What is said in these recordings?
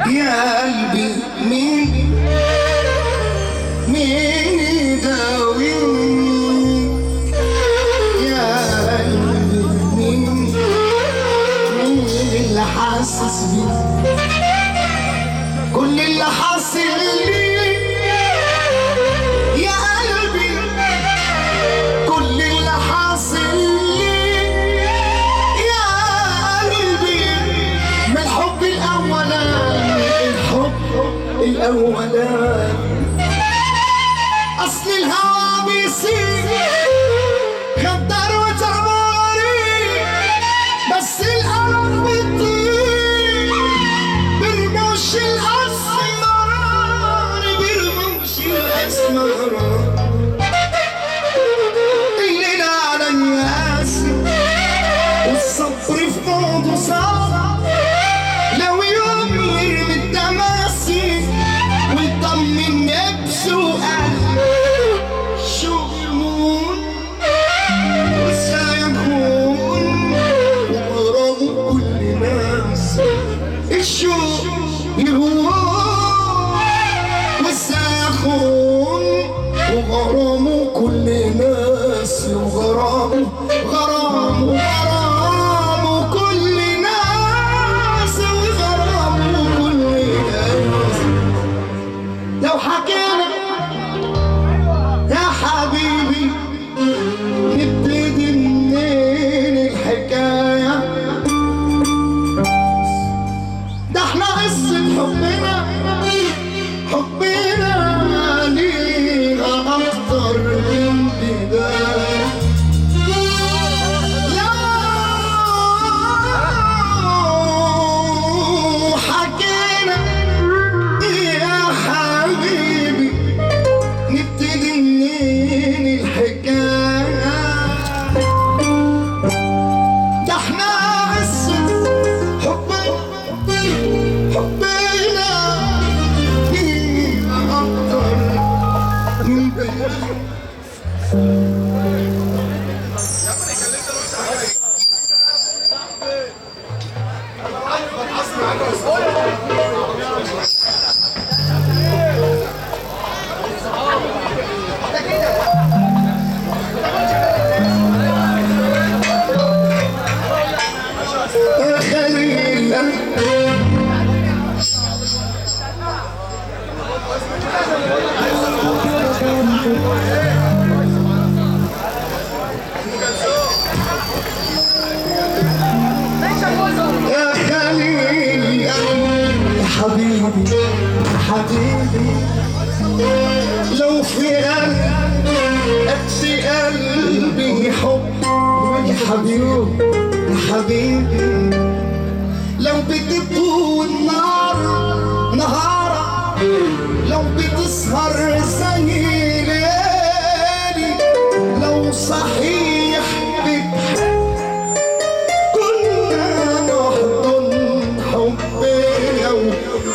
يا قلبي مين يداويني؟ يا قلبي مين اللي حاسس بيه؟ كل اللي حاصل لي يا قلبي، كل اللي حاصل لي يا قلبي من الحب الأولاني، الأولاني. أصل الهوى بيصير غدار وتعماري، بس القلب بيطير برموش الأسمر، برموش الأسمر. الليل على ياسي والصبر في موضه صعب، لو يوم يرمي التماسي ويطمن نفسه وقلبه شو يكون وسيكون، وغرام كل ناس الشوق يهون وسيكون، وغرام كل ناس، وغرام غرام كل ناس، وغرام كل ناس. لو حكينا يا حبيبي نبتدي منين الحكاية؟ ده احنا قصة حبنا ليها أكتر من بداية. لو حكينا يا حبيبي نبتدي منين الحكاية؟ ده احنا قصة حبنا ليها أكتر من بداية. يا خليل يا خليل يا حبيبي، حبيبي لو في قلبي حب يا حبيبي، يا حبيبي لو بتطول نهارك، لو بتسهر زي ليالي، لو صحيح كنا نحضن حبنا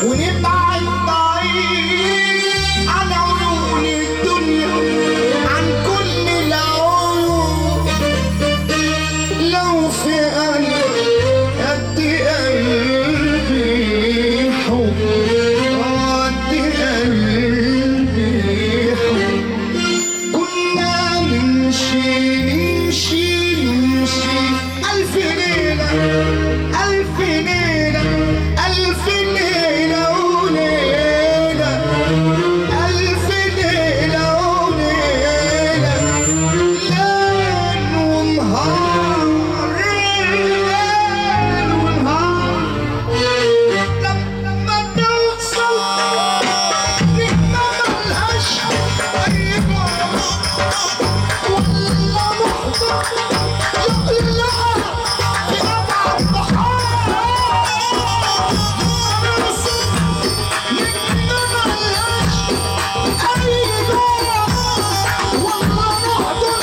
ونبعد بعيد عن عيون الدنيا، عن كل العيون. لو في قد قلبي حب، قد قلبي حب، كنا نمشي ألف ليلة، ألف ليلة، ألف ليلة وليلة، ألف ليلة وليلة، ليل ونهار، ليل ونهار. لما توصل نجمة ملهاش أي بعد، والله محضر يقلعها في أبعد بحار. نجمة ملهاش أي بعد، والله محضر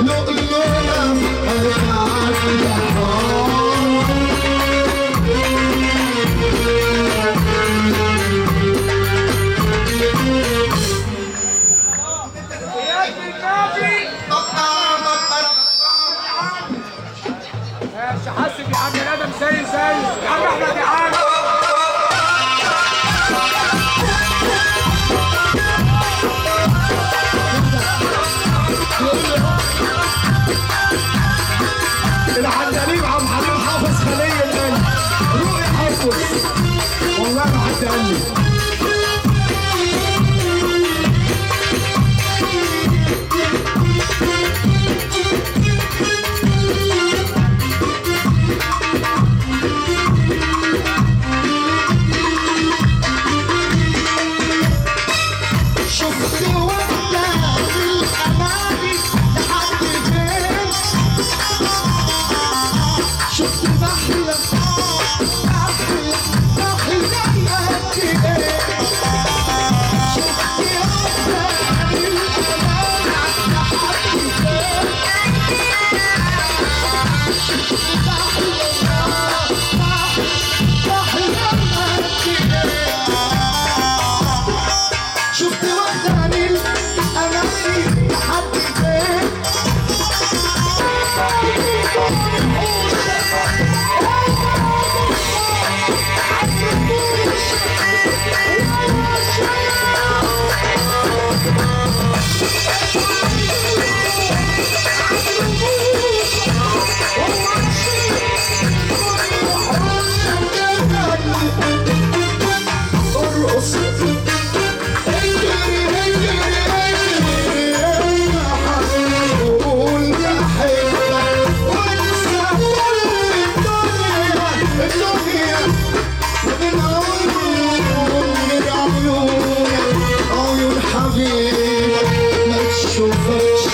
لؤلؤة ماشي حاسب يا عم ادم زي يا عم احمد يا عم. العندليب عم حبيب حافظ خليل القلب روح حافظ والله ما حد قال لي. شفت واحدة بالأماني لحد فين شفت بحلة بحلة بحلة قد ايه شفت واحدة بالأماني لحد فين شفت بحلة بحلة قد ايه شفت واحدة للأماني لحد فين ارقص عيون حبيبك ما تشوفكش